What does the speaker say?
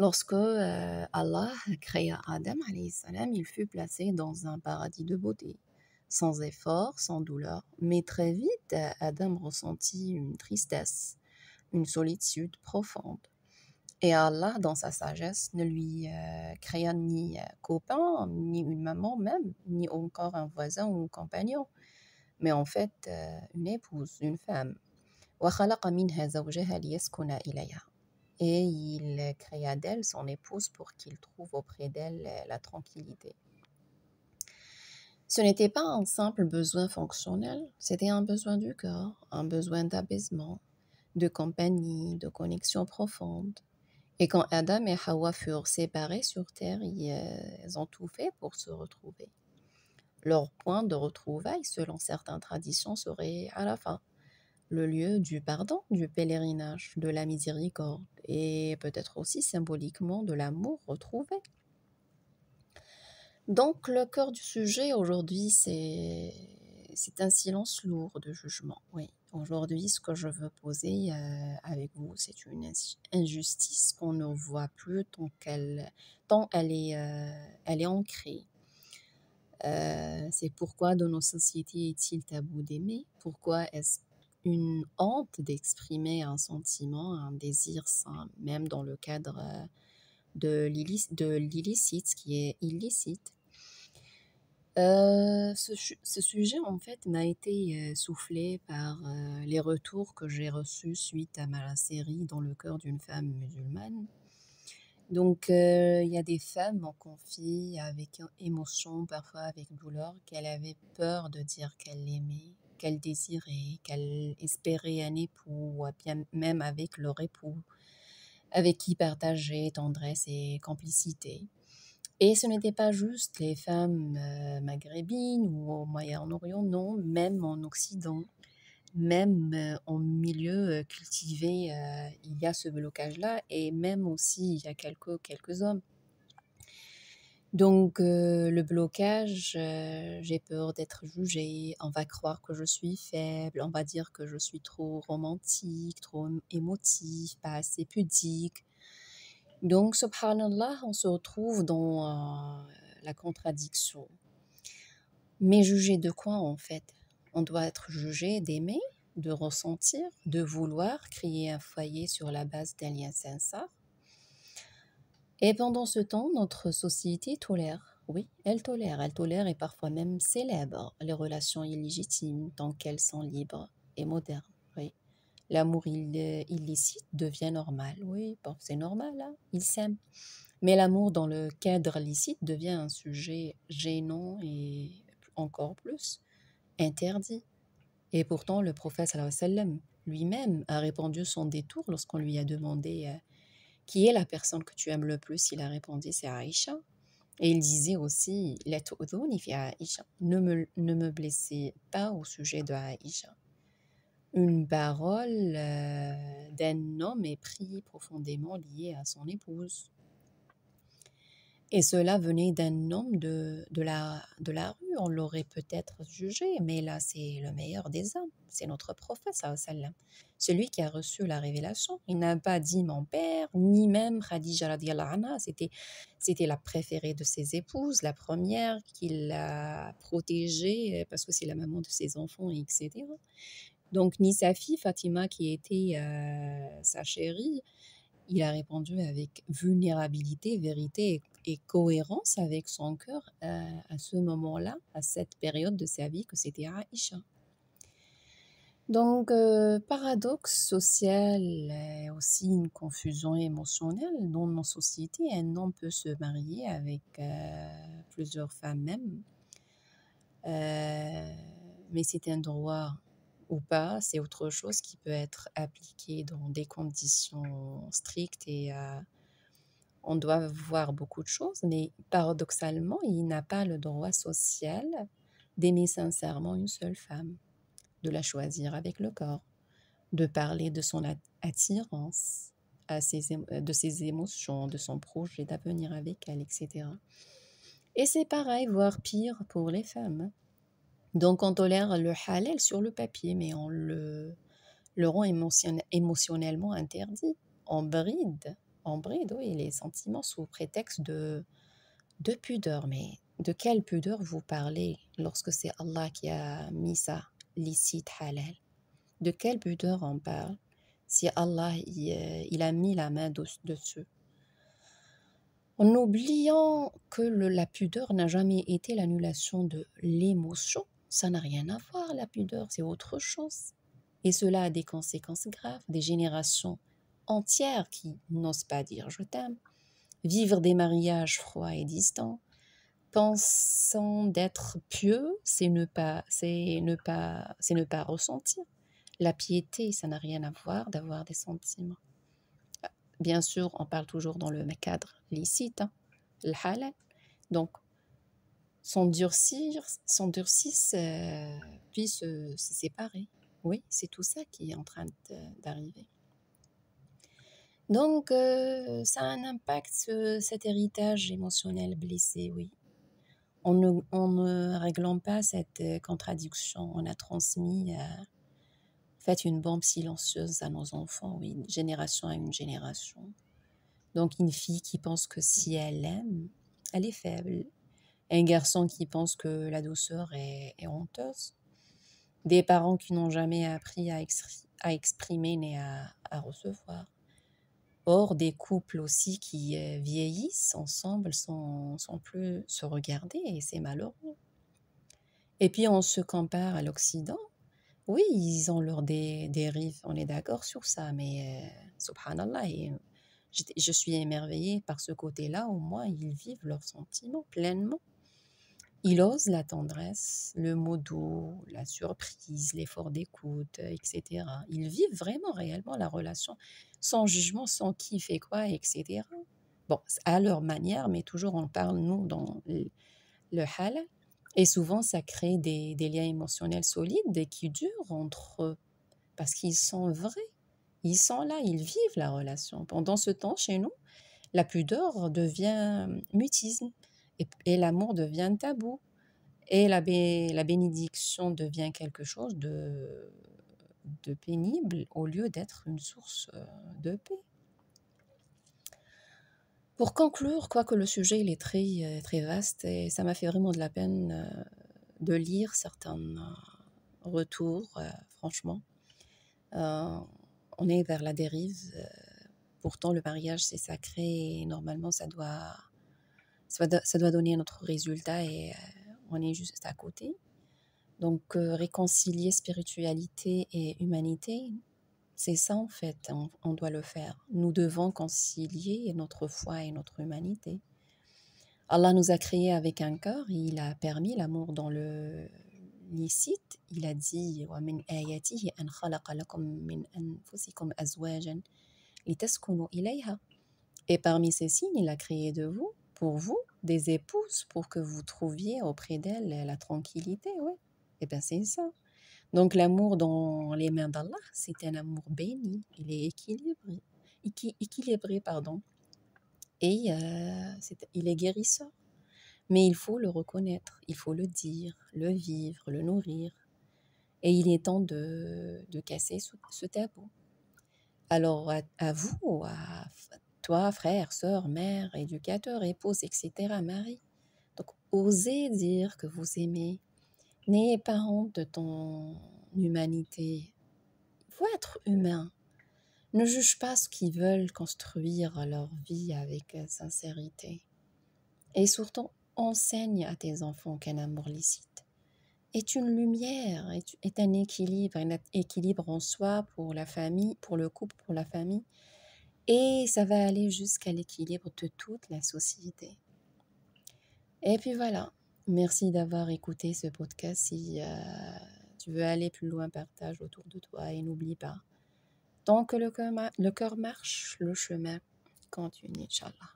Lorsque Allah créa Adam alayhi salam, il fut placé dans un paradis de beauté, sans effort, sans douleur. Mais très vite, Adam ressentit une tristesse, une solitude profonde. Et Allah, dans sa sagesse, ne lui créa ni copain, ni une maman même, ni encore un voisin ou un compagnon, mais en fait une épouse, une femme. وَخَلَقَ مِنْهَا زَوْجَهَا لِيَسْكُنَ إِلَيْهَا. Et il créa d'elle son épouse pour qu'il trouve auprès d'elle la tranquillité. Ce n'était pas un simple besoin fonctionnel, c'était un besoin du cœur, un besoin d'apaisement, de compagnie, de connexion profonde. Et quand Adam et Hawa furent séparés sur terre, ils ont tout fait pour se retrouver. Leur point de retrouvailles, selon certaines traditions, serait Arafat, le lieu du pardon, du pèlerinage, de la miséricorde et peut-être aussi symboliquement de l'amour retrouvé. Donc le cœur du sujet aujourd'hui, c'est un silence lourd de jugement. Oui, aujourd'hui, ce que je veux poser avec vous, c'est une injustice qu'on ne voit plus tant elle est ancrée. C'est pourquoi dans nos sociétés est-il tabou d'aimer? Pourquoi est-ce une honte d'exprimer un sentiment, un désir sain, même dans le cadre de l'illicite, ce qui est illicite? Ce sujet, en fait, m'a été soufflé par les retours que j'ai reçus suite à ma série Dans le cœur d'une femme musulmane. Donc, il y a des femmes m'ont confié avec émotion, parfois avec douleur, qu'elle avait peur de dire qu'elle l'aimait, qu'elle désirait, qu'elle espérait un époux, ou bien même avec leur époux, avec qui partager tendresse et complicité. Et ce n'était pas juste les femmes maghrébines ou au Moyen-Orient, non, même en Occident, même en milieu cultivé, il y a ce blocage-là, et même aussi il y a quelques hommes. Donc le blocage, j'ai peur d'être jugée, on va croire que je suis faible, on va dire que je suis trop romantique, trop émotive, pas assez pudique. Donc subhanallah, on se retrouve dans la contradiction. Mais juger de quoi en fait? On doit être jugé d'aimer, de ressentir, de vouloir créer un foyer sur la base d'un lien sincère. Et pendant ce temps, notre société tolère. Oui, elle tolère et parfois même célèbre les relations illégitimes tant qu'elles sont libres et modernes. Oui. L'amour illicite devient normal. Oui, bon, c'est normal, hein, ils s'aiment. Mais l'amour dans le cadre licite devient un sujet gênant et encore plus interdit. Et pourtant, le prophète sallallahu alayhi wa sallam lui-même a répondu son détour lorsqu'on lui a demandé qui est la personne que tu aimes le plus. Il a répondu c'est Aïcha. Et il disait aussi la tu'dhuni fi Aïcha. Ne me blessez pas au sujet de Aïcha. Une parole d'un homme épris profondément lié à son épouse. Et cela venait d'un homme de la rue, on l'aurait peut-être jugé, mais là, c'est le meilleur des hommes, c'est notre prophète, sallallahu alayhi wa sallam. Celui qui a reçu la révélation. Il n'a pas dit mon père, ni même Khadija radiallahu anha, c'était la préférée de ses épouses, la première qu'il a protégée, parce que c'est la maman de ses enfants, etc. Donc, ni sa fille Fatima, qui était sa chérie, il a répondu avec vulnérabilité, vérité et cohérence avec son cœur à ce moment-là, à cette période de sa vie, que c'était Aïcha. Donc, paradoxe social et aussi une confusion émotionnelle dans nos sociétés. Un homme peut se marier avec plusieurs femmes même, mais c'est un droit ou pas, c'est autre chose qui peut être appliqué dans des conditions strictes et on doit voir beaucoup de choses, mais paradoxalement, il n'a pas le droit social d'aimer sincèrement une seule femme, de la choisir avec le corps, de parler de son attirance, de ses émotions, de son projet d'avenir avec elle, etc. Et c'est pareil, voire pire pour les femmes. Donc on tolère le halal sur le papier, mais on le rend émotionnellement interdit, on bride en bride, oui, les sentiments sous prétexte de pudeur. Mais de quelle pudeur vous parlez lorsque c'est Allah qui a mis ça, licite, halal? De quelle pudeur on parle si Allah il a mis la main dessus? En oubliant que la pudeur n'a jamais été l'annulation de l'émotion. Ça n'a rien à voir, la pudeur, c'est autre chose. Et cela a des conséquences graves, des générations entières qui n'osent pas dire je t'aime, vivre des mariages froids et distants, pensant d'être pieux, c'est ne pas ressentir. La piété, ça n'a rien à voir d'avoir des sentiments. Bien sûr, on parle toujours dans le cadre licite, hein, le halal. Donc, s'endurcissent, puis se séparer. Oui, c'est tout ça qui est en train d'arriver. Donc, ça a un impact, cet héritage émotionnel blessé, oui. En ne réglant pas cette contradiction, on a transmis fait une bombe silencieuse à nos enfants, oui, génération à une génération. Donc, une fille qui pense que si elle aime, elle est faible. Un garçon qui pense que la douceur est honteuse. Des parents qui n'ont jamais appris à exprimer ni à recevoir. Or, des couples aussi qui vieillissent ensemble sans plus se regarder et c'est malheureux. Et puis, on se compare à l'Occident. Oui, ils ont leurs dérives, on est d'accord sur ça, mais subhanallah, je suis émerveillée par ce côté-là, au moins ils vivent leurs sentiments pleinement. Ils osent la tendresse, le mot doux, la surprise, l'effort d'écoute, etc. Ils vivent vraiment réellement la relation, sans jugement, sans qui fait quoi, etc. Bon, à leur manière, mais toujours on parle, nous, dans le halal. Et souvent, ça crée des liens émotionnels solides et qui durent entre eux, parce qu'ils sont vrais. Ils sont là, ils vivent la relation. Pendant ce temps, chez nous, la pudeur devient mutisme et l'amour devient tabou. Et la bénédiction devient quelque chose de pénible au lieu d'être une source de paix. Pour conclure, quoique le sujet il est très vaste et ça m'a fait vraiment de la peine de lire certains retours, franchement. On est vers la dérive. Pourtant, le mariage, c'est sacré et normalement, ça doit donner notre résultat et on est juste à côté. Donc, réconcilier spiritualité et humanité, c'est ça en fait, on doit le faire. Nous devons concilier notre foi et notre humanité. Allah nous a créés avec un cœur, il a permis l'amour dans le licite. Il a dit وَمِنْ آيَاتِهِ أَنْ خَلَقَ لَكُم مِّنْ أَنفُسِكُمْ أَزْوَاجًا لِتَسْكُنُوا إِلَيْهَا. Et parmi ces signes, il a créé de vous, pour vous, des épouses pour que vous trouviez auprès d'elles la tranquillité. Ouais. Et bien c'est ça. Donc l'amour dans les mains d'Allah, c'est un amour béni. Il est équilibré, pardon. Et il est guérisseur. Mais il faut le reconnaître, il faut le dire, le vivre, le nourrir. Et il est temps de casser ce tabou. Alors à vous, à toi, frère, sœur, mère, éducateur, épouse, etc., mari. Donc osez dire que vous aimez. N'ayez pas honte de ton humanité. Il faut être humain. Ne juge pas ceux qui veulent construire leur vie avec sincérité. Et surtout, enseigne à tes enfants qu'un amour licite est une lumière, est un équilibre en soi pour la famille, pour le couple, pour la famille. Et ça va aller jusqu'à l'équilibre de toute la société. Et puis voilà, merci d'avoir écouté ce podcast. Si tu veux aller plus loin, partage autour de toi et n'oublie pas, tant que le cœur marche, le chemin continue, Inch'Allah.